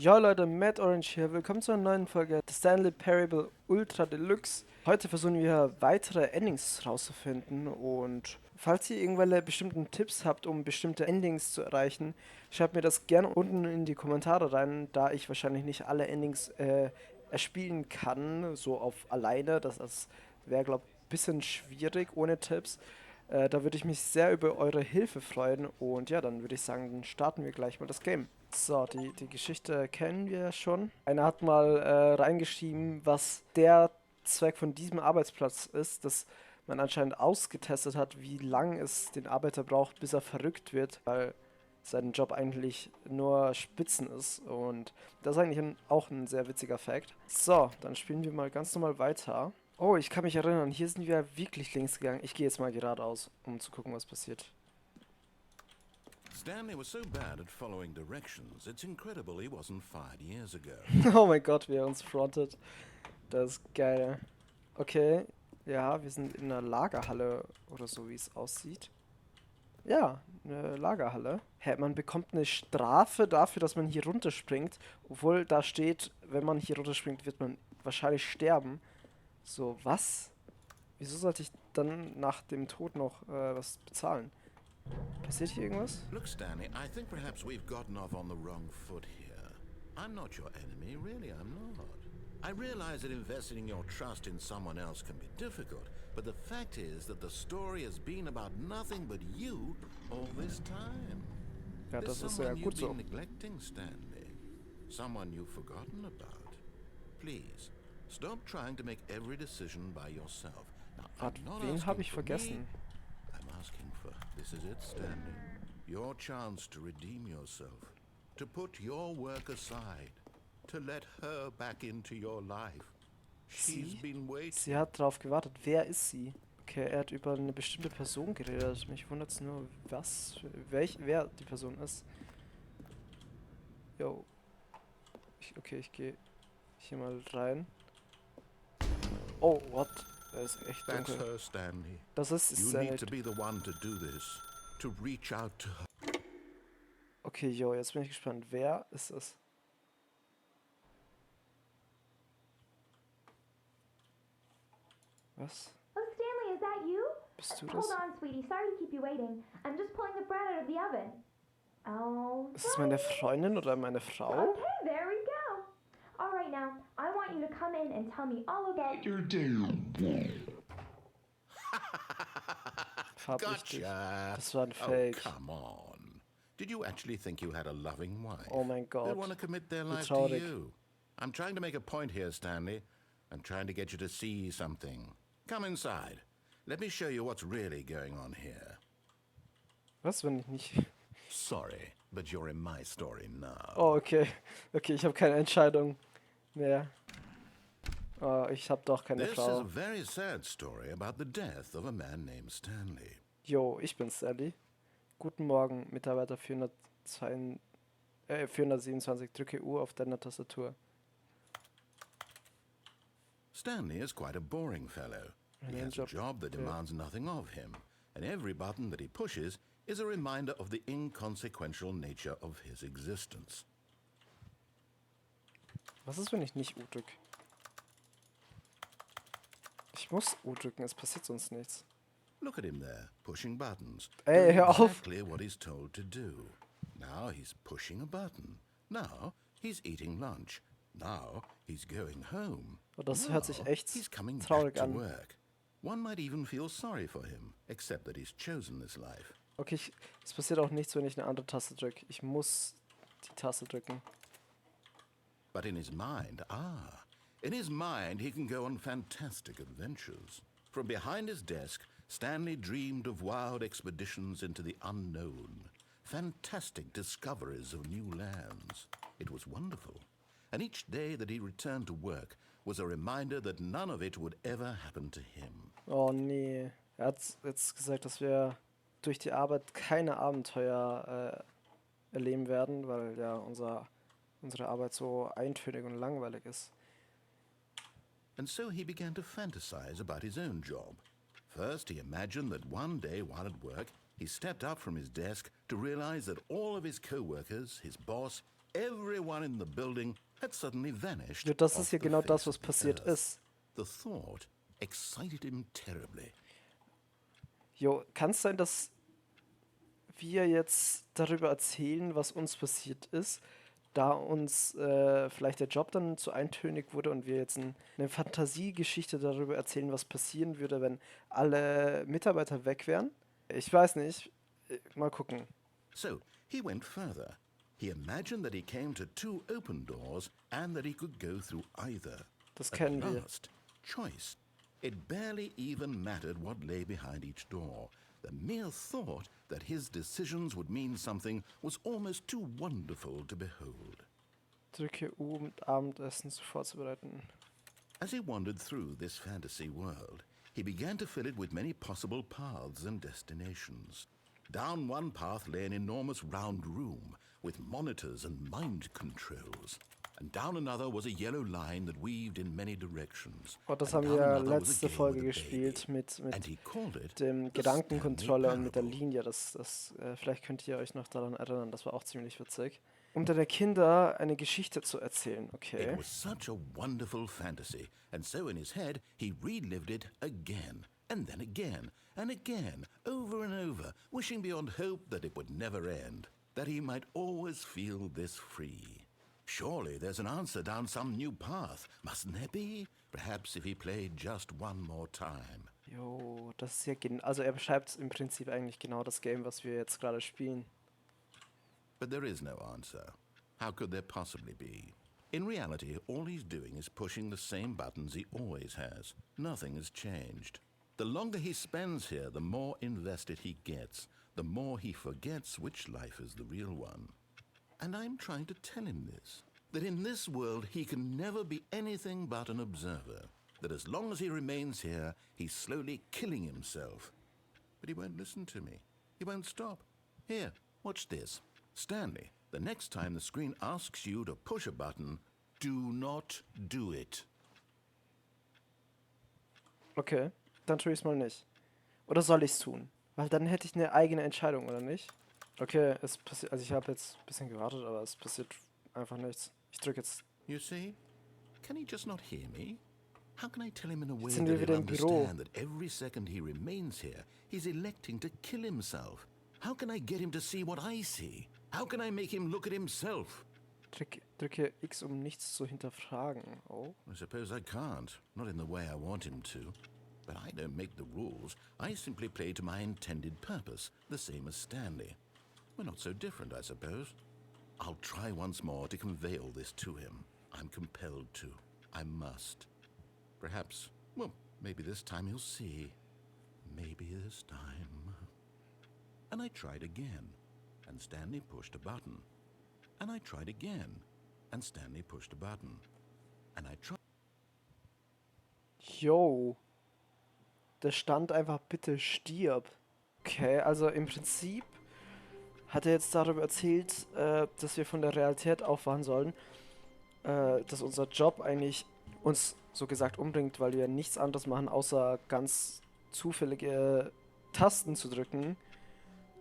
Ja Leute, Matt Orange hier. Willkommen zu einer neuen Folge Stanley Parable Ultra Deluxe. Heute versuchen wir weitere Endings rauszufinden und falls ihr irgendwelche bestimmten Tipps habt, um bestimmte Endings zu erreichen, schreibt mir das gerne unten in die Kommentare rein, da ich wahrscheinlich nicht alle Endings erspielen kann, so auf alleine. Das wäre, glaube ich, ein bisschen schwierig ohne Tipps. Da würde ich mich sehr über eure Hilfe freuen und ja, dann würde ich sagen, dann starten wir gleich mal das Game. So, die Geschichte kennen wir schon. Einer hat mal reingeschrieben, was der Zweck von diesem Arbeitsplatz ist, dass man anscheinend ausgetestet hat, wie lang es den Arbeiter braucht, bis er verrückt wird, weil sein Job eigentlich nur Spitzen ist. Und das ist eigentlich auch ein sehr witziger Fact. So, dann spielen wir mal ganz normal weiter. Oh, ich kann mich erinnern, hier sind wir wirklich links gegangen. Ich gehe jetzt mal geradeaus, um zu gucken, was passiert. Stanley was so bad at following directions, it's incredible he wasn't fired years ago. Oh mein Gott, wie er uns frontet. Das ist geil. Okay, ja, wir sind in einer Lagerhalle oder so, wie es aussieht. Ja, eine Lagerhalle. Hä, man bekommt eine Strafe dafür, dass man hier runterspringt. Obwohl da steht, wenn man hier runterspringt, wird man wahrscheinlich sterben. So, was? Wieso sollte ich dann nach dem Tod noch was bezahlen? Passiert hier irgendwas? Look, Stanley, I think perhaps we've gotten off on the wrong foot here. I'm not your enemy, really, I'm not. I realize that investing your trust in someone else can be difficult, but the fact is that the story has been about nothing but you all this time. Ja, There's das ist ja someone gut you've so. been neglecting, Stanley. Someone you've forgotten about. Please, stop trying to make every decision by yourself. Now, Warte, I'm not wen habe asking ich for me. vergessen? I'm asking for, this is it, Stanley. Your chance to redeem yourself. To put your work aside. To let her back into your life. She's Sie? been waiting. Sie hat drauf gewartet. Wer ist sie? Okay, er hat über eine bestimmte Person geredet. Mich wundert es nur, wer die Person ist. Yo. Okay, ich gehe hier mal rein. Oh, what? Er ist echt That's dunkel. her, Stanley. Das ist You es need to nicht. be the one to do this. To reach out to her. Okay, yo, jetzt bin ich gespannt. Wer ist es? Was? Oh, Stanley, is that you? Bist du Hold das? on, sweetie. Sorry to keep you waiting. I'm just pulling the bread out of the oven. Oh, Ist es meine Freundin oder meine Frau? okay, there we go. All right, now, I want you to come in and tell me all about your day. Farbwichtig. Gotcha. Das war ein Oh, Fake. come on. Did you actually think you had a loving wife? Oh mein They Gott. want to commit their Wie life to traurig. you. I'm trying to make a point here, Stanley. I'm trying to get you to see something. Come inside. Let me show you what's really going on here. Was, wenn ich nicht... Sorry, but you're in my story now. Oh, okay. Okay, ich habe keine Entscheidung mehr. Oh, ich habe doch keine This is a Frau. very sad story about the death of a man named Stanley. Jo, ich bin Sally. Guten Morgen, Mitarbeiter 427. Drücke U auf deiner Tastatur. Stanley is quite a boring fellow. He has a job that demands nothing of him, and every button that he pushes is a reminder of the inconsequential nature of his existence. Was ist, wenn ich nicht U drücke? Ich muss U drücken, es passiert sonst nichts. Look at him there, pushing buttons. Ey, doing hör auf. exactly what he's told to do. Now he's pushing a button. Now he's eating lunch. Now he's going home. Oh, das Now hört sich echt he's coming back traurig to an. work. One might even feel sorry for him, except that he's chosen this life. Okay, es passiert auch nichts, wenn ich eine andere Taste drücke. Ich muss die Taste drücken. But in his mind, in his mind he can go on fantastic adventures. From behind his desk, Stanley dreamed of wild expeditions into the unknown, fantastic discoveries of new lands. It was wonderful. And each day that he returned to work was a reminder that none of it would ever happen to him. Oh nee. Er hat jetzt gesagt, dass wir durch die Arbeit keine Abenteuer erleben werden, weil ja unsere Arbeit so eintönig und langweilig ist. And so he began to fantasize about his own job. First, he imagined that one day while at work, he stepped up from his desk to realize that all of his co-workers, his boss, everyone in the building had suddenly vanished. Ja, das off ist ja the genau das, face was of the passiert earth. ist. The thought excited him terribly. Jo, kann es sein, dass wir jetzt darüber erzählen, was uns passiert ist, da uns vielleicht der Job dann zu eintönig wurde und wir jetzt eine Fantasiegeschichte darüber erzählen, was passieren würde, wenn alle Mitarbeiter weg wären? Ich weiß nicht. Mal gucken. So he went further. He imagined that he came to 2 open doors and that he could go through either. Das At kennen wir. last, choice. It barely even mattered what lay behind each door. The mere thought that his decisions would mean something was almost too wonderful to behold. Drücke U, um Abendessen vorzubereiten. As he wandered through this fantasy world, he began to fill it with many possible paths and destinations. Down one path lay an enormous round room with monitors and mind controls. And down another was a yellow line that weaved in many directions. Oh, das And haben down wir another was a letzte game Folge with a gespielt baby. mit And he called it dem the Gedankenkontrolle und mit der Stanley Linie. Vielleicht könnt ihr euch noch daran erinnern, das war auch ziemlich witzig. Um deine Kinder eine Geschichte zu erzählen, okay. It was such a wonderful fantasy, and so in his head he relived it again, and then again, and again, over and over, wishing beyond hope that it would never end, that he might always feel this free. Surely there's an answer down some new path, mustn't there be? Perhaps if he played just one more time. Jo, das ist ja also er beschreibt im Prinzip eigentlich genau das Game, was wir jetzt gerade spielen. But there is no answer. How could there possibly be? In reality, all he's doing is pushing the same buttons he always has. Nothing has changed. The longer he spends here, the more invested he gets, the more he forgets which life is the real one. And I'm trying to tell him this, that in this world he can never be anything but an observer, that as long as he remains here, he's slowly killing himself. But he won't listen to me. He won't stop. Here, watch this. Stanley, the next time the screen asks you to push a button, do not do it. Okay, dann tue ich es mal nicht. Oder soll ich es tun? Weil dann hätte ich eine eigene Entscheidung, oder nicht? Okay, es passiert, also ich habe jetzt ein bisschen gewartet, aber es passiert einfach nichts. Ich drücke jetzt. You see? Can he just not hear me? How can I tell him in a way sind that wir he'll wieder im Büro. understand that every second he remains here, he's electing to kill himself? How can I get him to see what I see? How can I make him look at himself? Drücke X, um nichts zu hinterfragen. Oh. I suppose I can't, not in the way I want him to. But I don't make the rules. I simply play to my intended purpose, the same as Stanley. We're not so different, I suppose. I'll try once more to convey all this to him. I'm compelled to. I must. Perhaps, well, maybe this time he'll see. Maybe this time. And I tried again, and Stanley pushed a button. And I tried again, and Stanley pushed a button. And I tried. Yo. Da stand einfach, bitte stirb. Okay, also im Prinzip hat er jetzt darüber erzählt, dass wir von der Realität aufwachen sollen. Dass unser Job eigentlich uns so gesagt umbringt, weil wir nichts anderes machen, außer ganz zufällige Tasten zu drücken.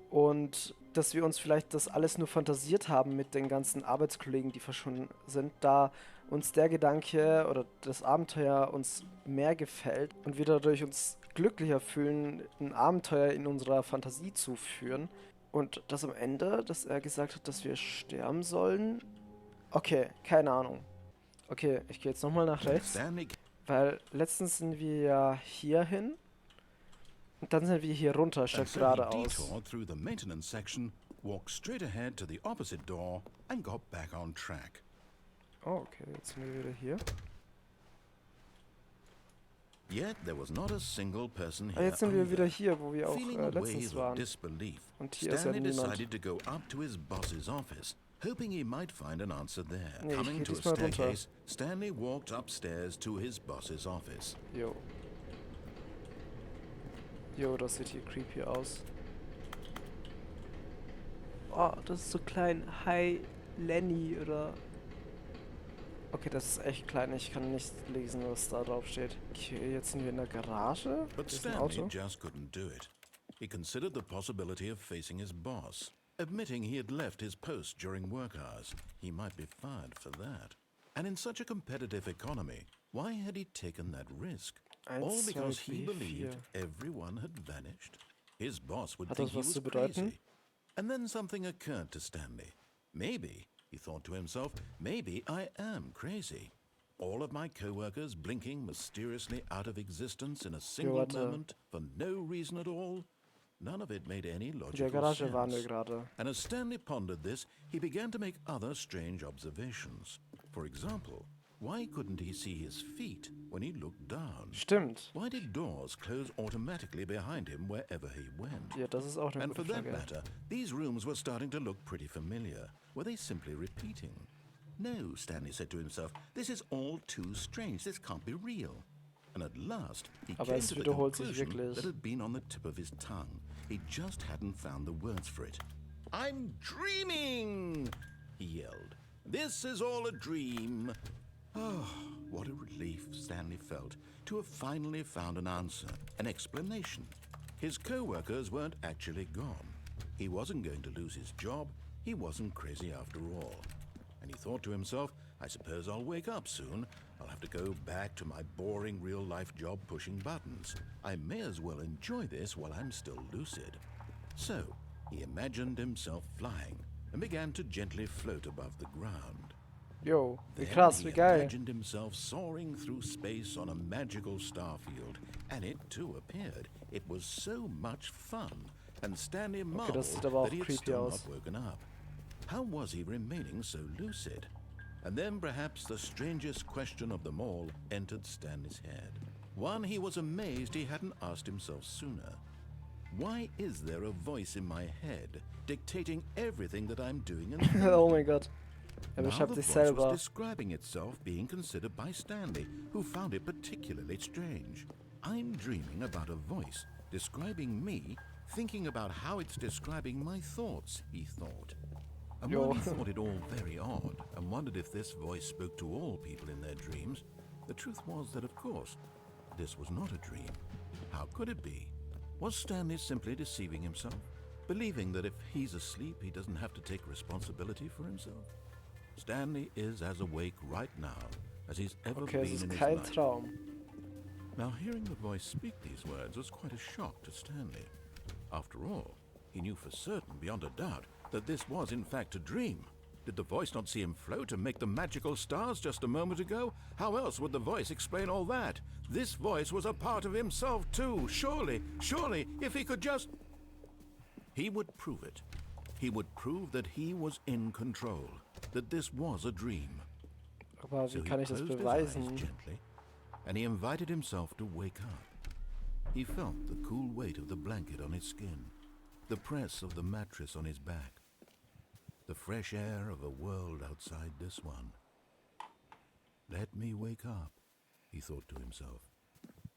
Und dass wir uns vielleicht das alles nur fantasiert haben mit den ganzen Arbeitskollegen, die verschwunden sind, da uns der Gedanke oder das Abenteuer uns mehr gefällt und wir dadurch uns glücklicher fühlen, ein Abenteuer in unserer Fantasie zu führen. Und dass am Ende, dass er gesagt hat, dass wir sterben sollen. Okay, keine Ahnung. Okay, ich gehe jetzt nochmal nach rechts, Stanley weil letztens sind wir ja hier hin und dann sind wir hier runter, statt and so he geradeaus. detoured through the maintenance section, walked straight ahead to the opposite door, and got back on track. Oh, okay, jetzt sind wir wieder hier. Yet there was not a single person Ah, here. jetzt sind wir wieder either. hier, wo wir auch Feeling a letztens wave of waren. disbelief, Und hier ist ja Stanley niemand. decided to go up to his boss's office, hoping he might find an answer there. Nee, ich Coming geh to a diesmal runter. staircase, Stanley walked upstairs to his boss's office. Jo. Jo, das sieht hier creepy aus. Oh, das ist so klein. Hi, Lenny, oder... Okay, das ist echt klein. Ich kann nicht lesen, was da drauf steht. Okay, jetzt sind wir in der Garage. But Hier ist ein Stanley Auto. just couldn't do it. He considered the possibility of facing his boss. Admitting he had left his post during work hours, he might be fired for that. And in such a competitive economy, why had he taken that risk? All because he believed everyone had vanished? His boss would think he was crazy. And then something occurred to Stanley. Maybe, he thought to himself, maybe I am crazy. All of my co-workers blinking mysteriously out of existence in a single moment for no reason at all. None of it made any logical sense. And as Stanley pondered this, he began to make other strange observations. For example, why couldn't he see his feet when he looked down? Stimmt. Why did doors close automatically behind him wherever he went? Ja, das ist auch eine And for gute that Frage. matter, these rooms were starting to look pretty familiar. Were they simply repeating? No, Stanley said to himself, this is all too strange. This can't be real. And at last, he came to the conclusion that had been on the tip of his tongue. He just hadn't found the words for it. I'm dreaming, he yelled. This is all a dream. Oh, what a relief Stanley felt to have finally found an answer, an explanation. His co-workers weren't actually gone. He wasn't going to lose his job. He wasn't crazy after all. And he thought to himself, I suppose I'll wake up soon. I'll have to go back to my boring real-life job pushing buttons. I may as well enjoy this while I'm still lucid. So, he imagined himself flying and began to gently float above the ground. Jo, wie Then krass, he wie geil. imagined himself soaring through space on a magical starfield, and it too appeared. It was so much fun, and Stanley marveled das sieht aber auch that he had creepy still aus. not woken up. How was he remaining so lucid? And then perhaps the strangest question of them all entered Stanley's head. One he was amazed he hadn't asked himself sooner. Why is there a voice in my head dictating everything that I'm doing and thinking? Oh mein Gott. Er Now beschreibt the sich voice was selber. describing itself being considered by Stanley, who found it particularly strange. I'm dreaming about a voice describing me, thinking about how it's describing my thoughts, he thought. And while he thought it all very odd, and wondered if this voice spoke to all people in their dreams, the truth was that, of course, this was not a dream. How could it be? Was Stanley simply deceiving himself, believing that if he's asleep, he doesn't have to take responsibility for himself? Stanley is as awake right now as he's ever Okay, es been ist in his kein life. Traum. Now, hearing the voice speak these words was quite a shock to Stanley. After all, he knew for certain, beyond a doubt, that this was in fact a dream. Did the voice not see him float and make the magical stars just a moment ago? How else would the voice explain all that? This voice was a part of himself too. Surely, if he could just... He would prove it. He would prove that he was in control, that this was a dream. Aber So wie he kann ich das closed his eyes beweisen? gently, and he invited himself to wake up. He felt the cool weight of the blanket on his skin, the press of the mattress on his back, the fresh air of a world outside this one. Let me wake up, he thought to himself.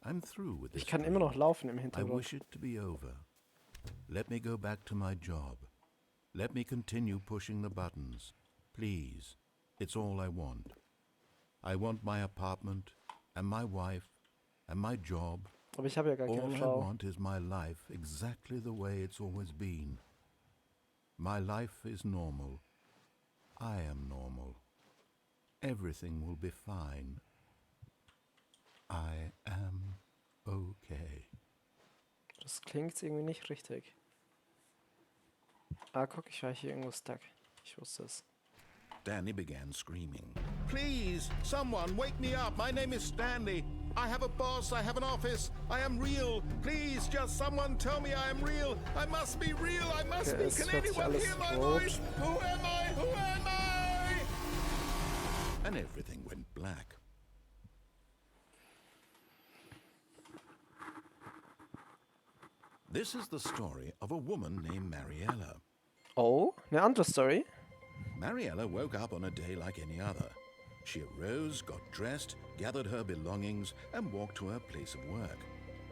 I'm through with this Ich kann dream. immer noch laufen im I Hintergrund. wish it to be over. Let me go back to my job. Let me continue pushing the buttons. Please, it's all I want. I want my apartment, and my wife, and my job. Aber ich habe ja gar All keine I Frau. want is my life exactly the way it's always been. My life is normal. I am normal. Everything will be fine. I am okay. Das klingt irgendwie nicht richtig. Ah, guck, ich war hier irgendwo stuck. Ich wusste es. Stanley began screaming. Please, someone, wake me up. My name is Stanley. I have a boss. I have an office. I am real. Please, just someone tell me I am real. I must be real. I must be. Es Can hört sich anyone alles hear my rot. voice? Who am I? Who am I? And everything went black. This is the story of a woman named Mariella. Oh, eine andere Story? Mariella woke up on a day like any other. She arose, got dressed, gathered her belongings, and walked to her place of work.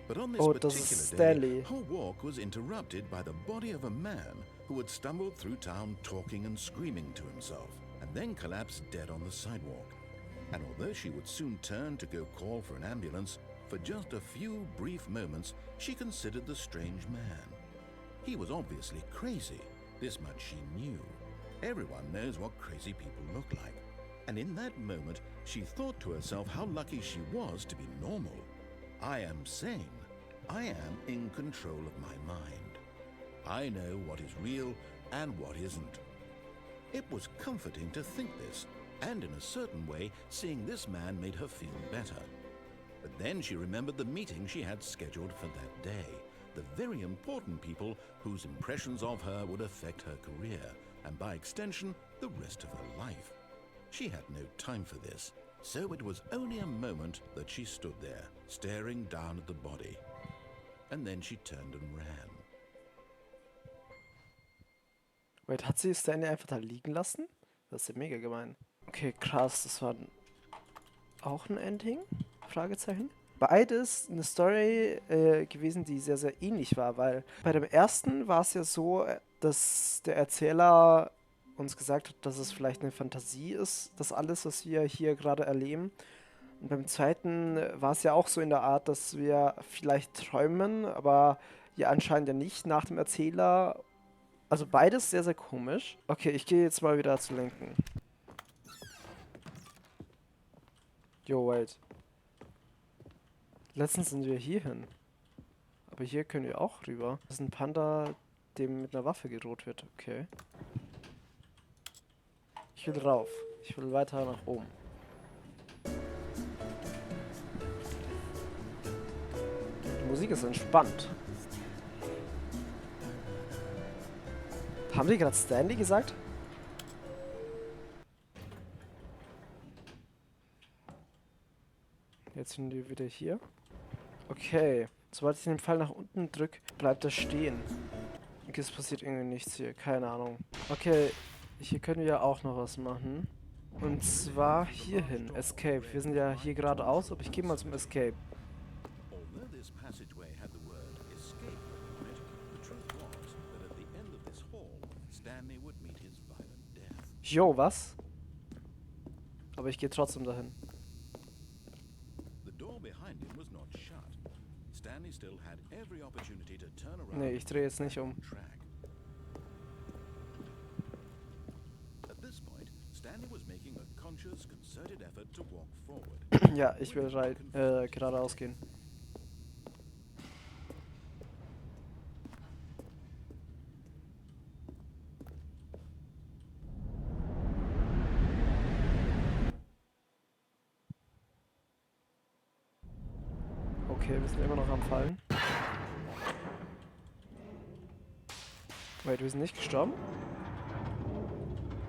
But on this das ist particular day, Stanley. her walk was interrupted by the body of a man who had stumbled through town talking and screaming to himself, and then collapsed dead on the sidewalk. And although she would soon turn to go call for an ambulance, for just a few brief moments she considered the strange man. He was obviously crazy. This much she knew. Everyone knows what crazy people look like. And in that moment, she thought to herself how lucky she was to be normal. I am sane. I am in control of my mind. I know what is real and what isn't. It was comforting to think this, and in a certain way, seeing this man made her feel better. But then she remembered the meeting she had scheduled for that day, the very important people whose impressions of her would affect her career, and by extension, the rest of her life. She had no time for this, so it was only a moment that she stood there, staring down at the body. And then she turned and ran. Wait, hat sie Stanley einfach da liegen lassen? Das ist ja mega gemein. Okay, krass, das war auch ein Ending? Fragezeichen. Beides eine Story gewesen, die sehr, sehr ähnlich war, weil bei dem ersten war es ja so, dass der Erzähler uns gesagt hat, dass es vielleicht eine Fantasie ist, das alles, was wir hier gerade erleben. Und beim zweiten war es ja auch so in der Art, dass wir vielleicht träumen, aber ja anscheinend ja nicht nach dem Erzähler. Also beides sehr, sehr komisch. Okay, ich gehe jetzt mal wieder zu lenken. Yo, wait. Letztens sind wir hier hin. Aber hier können wir auch rüber. Das ist ein Panda, dem mit einer Waffe gedroht wird. Okay. Ich will rauf. Ich will weiter nach oben. Die Musik ist entspannt. Haben die gerade Stanley gesagt? Jetzt sind wir wieder hier. Okay. Sobald ich den Pfeil nach unten drücke, bleibt er stehen. Okay, es passiert irgendwie nichts hier. Keine Ahnung. Okay, hier können wir ja auch noch was machen. Und zwar hierhin. Escape. Wir sind ja hier geradeaus, aber ich gehe mal zum Escape. Although this passageway had the word escape on it, the truth was that at the end of this hall, Stanley would meet his violent death. Jo, was? Aber ich gehe trotzdem dahin. The door behind him was not shut. Stanley still had every opportunity to turn around. Nee, ich drehe jetzt nicht um. Track. At this point, Stanley was making a conscious, concerted effort to walk forward. Ja, ich will geradeaus gehen. Okay, wir sind immer noch am Fallen. Wait, wir sind nicht gestorben?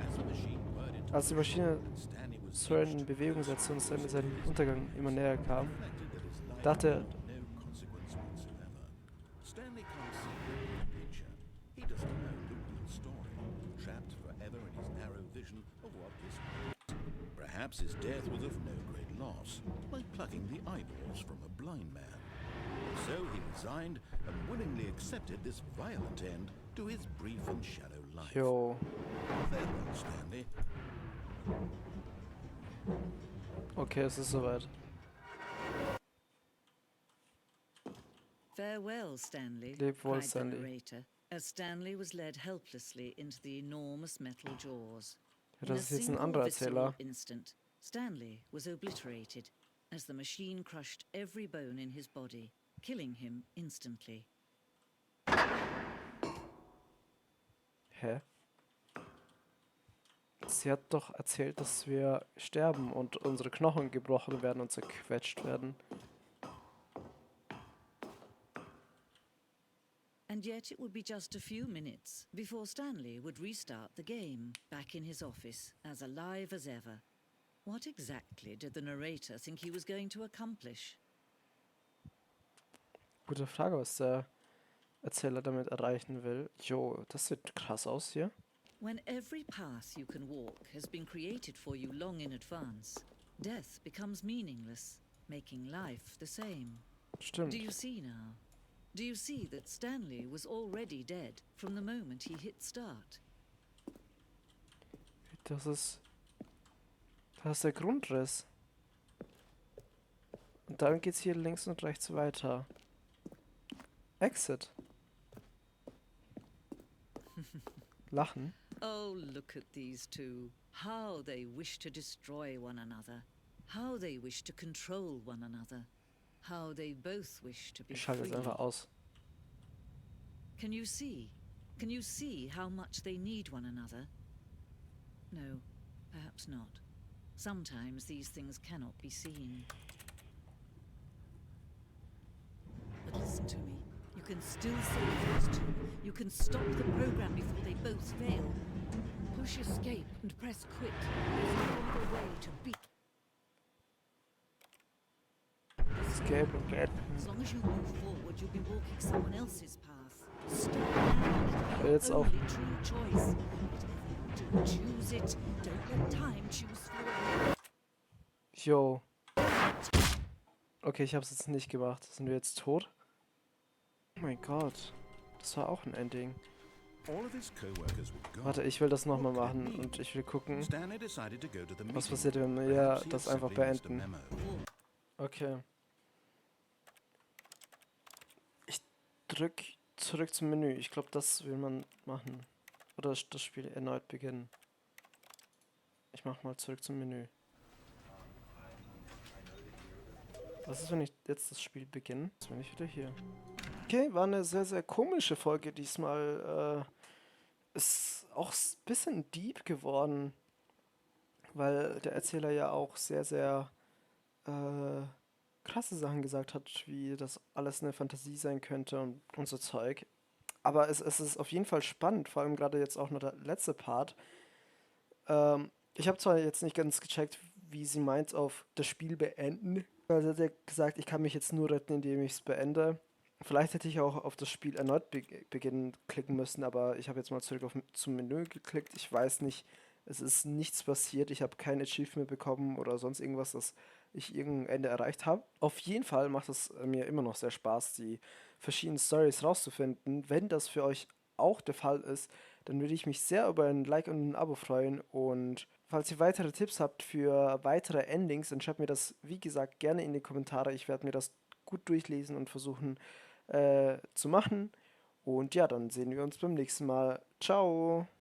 As the machine whirred into Als die Maschine Stanley was Søren in Bewegung setzte und Sam mit seinem Untergang immer näher kam, dachte er, no consequence whatsoever. Stanley can't see the big picture. He doesn't know the real story, trapped forever in his narrow vision of what this was. Perhaps his death was of no great loss, like plucking the eyeballs from a blind man. So he resigned and willingly accepted this violent end to his brief and shallow life. jo, Farewell, Stanley. okay, es ist soweit. Farewell, Stanley, Leb wohl, cried the Stanley. narrator, as Stanley was led helplessly into the enormous metal jaws. Ja, In a das ist jetzt ein single anderer visceral Erzähler. instant, Stanley was obliterated as the machine crushed every bone in his body, killing him instantly. Hä? Sie hat doch erzählt, dass wir sterben und unsere Knochen gebrochen werden und zerquetscht werden. And yet it would be just a few minutes before Stanley would restart the game, back in his office, as alive as ever. What exactly did the narrator think he was going to accomplish? Gute Frage, was der Erzähler damit erreichen will. Jo, das sieht krass aus hier. When every path you can walk has been created for you long in advance, death becomes meaningless, making life the same. Stimmt. Do you see now? Do you see that Stanley was already dead from the moment he hit start? Das ist der Grundriss. Und dann geht's hier links und rechts weiter. Exit. lachen. Oh, look at these two. How they wish to destroy one another. How they wish to control one another. How they both wish to be Ich schalte free. jetzt einfach aus. Can you see? Can you see how much they need one another? No, perhaps not. Sometimes these things cannot be seen. But listen to me. You can still save those two. You can stop the program before they both fail. Push escape and press quit. There's no other way to beat. Escape und beenden. As long as you move forward, you'll be walking someone else's path. Stop now. Hör jetzt auf. Only true choice. Whatever you do, choose it. Don't let time choose for you. Yo. Okay, ich hab's jetzt nicht gemacht. Sind wir jetzt tot? Oh mein Gott. Das war auch ein Ending. All of his co-workers were gone. Warte, ich will das nochmal machen und ich will gucken, Stanley decided to go to the meeting. was passiert, wenn wir Perhaps he das had einfach simply missed a beenden. memo. Okay. Ich drück zurück zum Menü. Ich glaube, das will man machen. Oder das Spiel erneut beginnen. Ich mach mal zurück zum Menü. Was ist, wenn ich jetzt das Spiel beginne? Jetzt bin ich wieder hier. Okay, war eine sehr, sehr komische Folge diesmal. Ist auch ein bisschen deep geworden, weil der Erzähler ja auch sehr, sehr krasse Sachen gesagt hat, wie das alles eine Fantasie sein könnte und so Zeug. Aber es ist auf jeden Fall spannend, vor allem gerade jetzt auch noch der letzte Part. Ich habe zwar jetzt nicht ganz gecheckt, wie sie meint auf das Spiel beenden. Also sie hat ja gesagt, ich kann mich jetzt nur retten, indem ich es beende. Vielleicht hätte ich auch auf das Spiel erneut beginnen klicken müssen, aber ich habe jetzt mal zurück zum Menü geklickt. Ich weiß nicht, es ist nichts passiert. Ich habe kein Achievement bekommen oder sonst irgendwas, dass ich irgendein Ende erreicht habe. Auf jeden Fall macht es mir immer noch sehr Spaß, die verschiedenen Stories rauszufinden. Wenn das für euch auch der Fall ist, dann würde ich mich sehr über ein Like und ein Abo freuen. Und falls ihr weitere Tipps habt für weitere Endings, dann schreibt mir das, wie gesagt, gerne in die Kommentare. Ich werde mir das gut durchlesen und versuchen zu machen. Und ja, dann sehen wir uns beim nächsten Mal. Ciao!